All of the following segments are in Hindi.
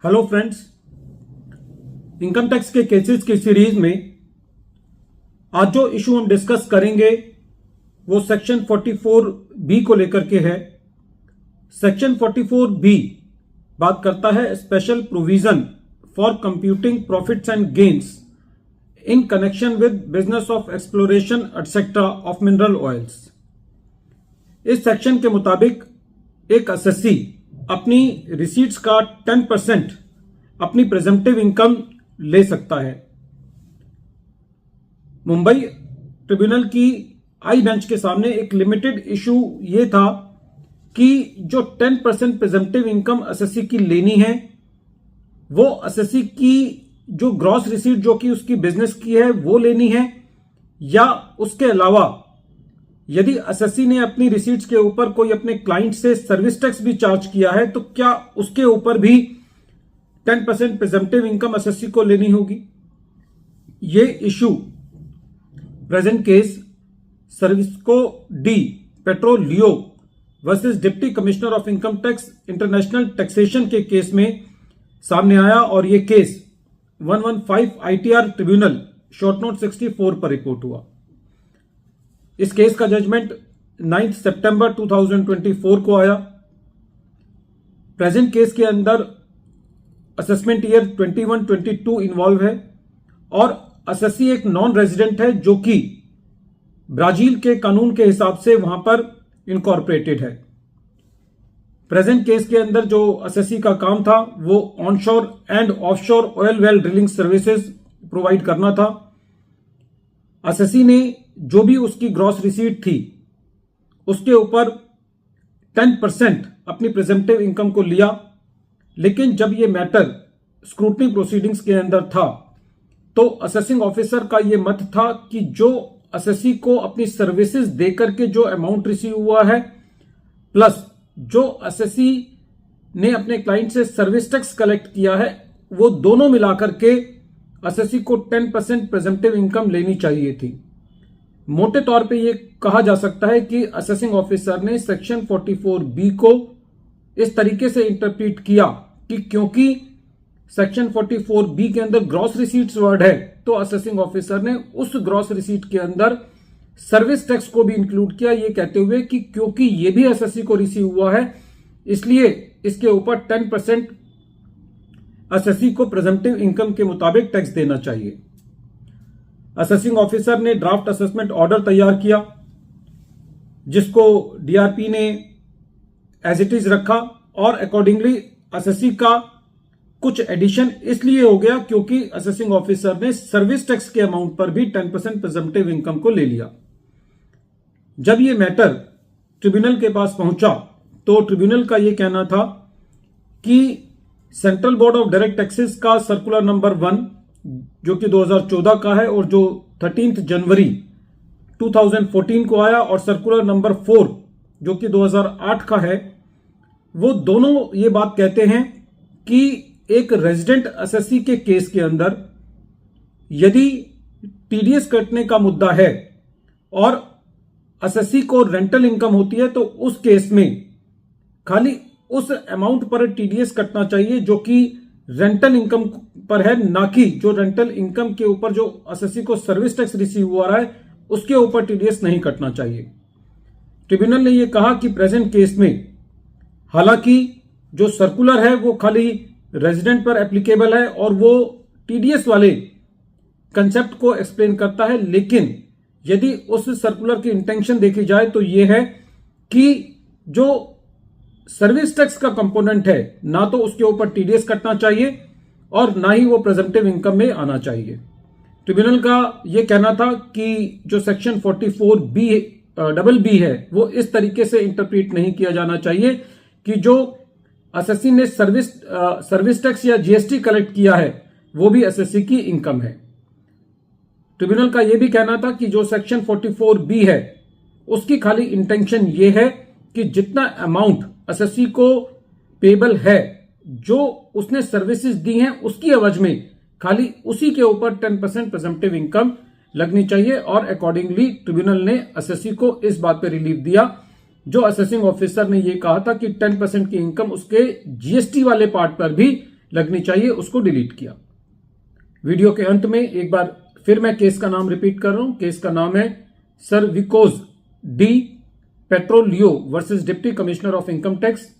हेलो फ्रेंड्स, इनकम टैक्स के केसेस की सीरीज में आज जो इशू हम डिस्कस करेंगे वो सेक्शन 44B को लेकर के है। सेक्शन 44B बात करता है special provision for computing profits and gains in connection with business of exploration etcetera of mineral oils. इस सेक्शन के मुताबिक एक असेसी अपनी रिसीट्स का 10% अपनी प्रेजेंटिव इनकम ले सकता है। मुंबई ट्रिब्यूनल की आई बेंच के सामने एक लिमिटेड इशू ये था कि जो 10% प्रेजेंटिव इनकम असेसी की लेनी है वो असेसी की जो ग्रॉस रिसीट जो कि उसकी बिजनेस की है वो लेनी है, या उसके अलावा यदि असेसी ने अपनी रिसीट्स के ऊपर कोई अपने क्लाइंट से सर्विस टैक्स भी चार्ज किया है तो क्या उसके ऊपर भी 10% प्रेजेंटिव इनकम असेसी को लेनी होगी। ये issue present case Servisco de Petroleo versus deputy commissioner of income tax international taxation के केस में सामने आया और ये case 115 ITR tribunal short note 64 पर रिपोर्ट हुआ। इस केस का जजमेंट 9 सितंबर 2024 को आया। प्रेजेंट केस के अंदर असेसमेंट ईयर 21-22 इन्वॉल्व है और असेसी एक नॉन रेजिडेंट है जो कि ब्राजील के कानून के हिसाब से वहां पर इनकॉर्पोरेटेड है। प्रेजेंट केस के अंदर जो असेसी का काम था वो onshore and offshore oil well drilling services provide करना था। असेसी ने जो भी उसकी ग्रॉस रिसीट थी उसके ऊपर 10% अपनी प्रेजेंटिव इनकम को लिया, लेकिन जब ये मैटर स्क्रूटनी प्रोसीडिंग्स के अंदर था तो असेसिंग ऑफिसर का ये मत था कि जो असेसी को अपनी सर्विसेज देकर के जो अमाउंट रिसीव हुआ है प्लस जो असेसी ने अपने क्लाइंट से सर्विस टैक्स कलेक्ट किया है वो दोनों मिलाकर के असेसी को 10% प्रेजेंटिव इनकम लेनी चाहिए थी। मोटे तौर पे ये कहा जा सकता है कि असेसिंग ऑफिसर ने सेक्शन 44B को इस तरीके से इंटरप्रीट किया कि क्योंकि सेक्शन 44B के अंदर ग्रॉस रिसीट्स वर्ड है तो असेसिंग ऑफिसर ने उस ग्रॉस रिसीट के अंदर सर्विस टैक्स को भी इंक्लूड किया, ये कहते हुए कि क्योंकि ये भी असेसी को रिसीव हुआ है इसलिए इसके ऊपर 10% असेसी को प्रेजेंटिव इनकम के मुताबिक टैक्स देना चाहिए। असेसिंग ऑफिसर ने ड्राफ्ट असेसमेंट ऑर्डर तैयार किया जिसको डीआरपी ने एज इट इज रखा और अकॉर्डिंगली असेसी का कुछ एडिशन इसलिए हो गया क्योंकि असेसिंग ऑफिसर ने सर्विस टैक्स के अमाउंट पर भी 10% प्रेजेंटिव इनकम को ले लिया। जब ये मैटर ट्रिब्यूनल के पास पहुंचा तो ट्रिब्यूनल का यह कहना था कि central board of direct taxes का सर्कुलर नंबर 1 जो कि 2014 का है और जो 13 जनवरी 2014 को आया और सर्कुलर नंबर 4 जो कि 2008 का है, वो दोनों ये बात कहते हैं कि एक रेजिडेंट असेसी के केस के अंदर यदि टीडीएस कटने का मुद्दा है और असेसी को रेंटल इनकम होती है तो उस केस में खाली उस अमाउंट पर टीडीएस कटना चाहिए जो कि रेंटल इनकम पर है, ना कि जो रेंटल इनकम के ऊपर जो असेसी को सर्विस टैक्स रिसीव हुआ है उसके ऊपर टीडीएस नहीं कटना चाहिए। ट्रिब्यूनल ने यह कहा कि प्रेजेंट केस में हालांकि जो सर्कुलर है वो खाली रेजिडेंट पर एप्लीकेबल है और वो टीडीएस वाले कंसेप्ट को एक्सप्लेन करता है, लेकिन यदि उस सर्कुलर की इंटेंशन देखी जाए तो यह है कि जो सर्विस टैक्स का कंपोनेंट है ना तो उसके ऊपर टीडीएस कटना चाहिए और ना ही वो प्रेजेंटिव इनकम में आना चाहिए। ट्रिब्यूनल का यह कहना था कि जो सेक्शन 44B है वो इस तरीके से इंटरप्रीट नहीं किया जाना चाहिए कि जो असेसी ने सर्विस टैक्स या जीएसटी कलेक्ट किया है वो भी असेसी की इनकम है। ट्रिब्यूनल का यह भी कहना था कि जो सेक्शन 44B है उसकी खाली इंटेंशन ये है कि जितना अमाउंट असेसी को पेबल है जो उसने सर्विसेज दी हैं उसकी एवज में खाली उसी के ऊपर 10% प्रेजेंटिव इनकम लगनी चाहिए और अकॉर्डिंगली ट्रिब्यूनल ने असेसी को इस बात पर रिलीफ दिया जो असेसिंग ऑफिसर ने यह कहा था कि 10% की इनकम उसके जीएसटी वाले पार्ट पर भी लगनी चाहिए उसको डिलीट किया। वीडियो के अंत में एक बार फिर मैं केस का नाम रिपीट कर रहा हूं। केस का नाम है Servicos de Petroleo versus deputy commissioner of income tax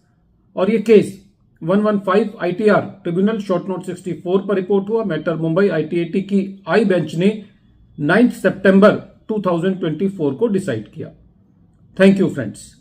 और ये case 115 ITR tribunal short note 64 पर रिपोर्ट हुआ। मैटर मुंबई ITAT की आई बेंच ने 9 सितंबर 2024 को डिसाइड किया। Thank you friends.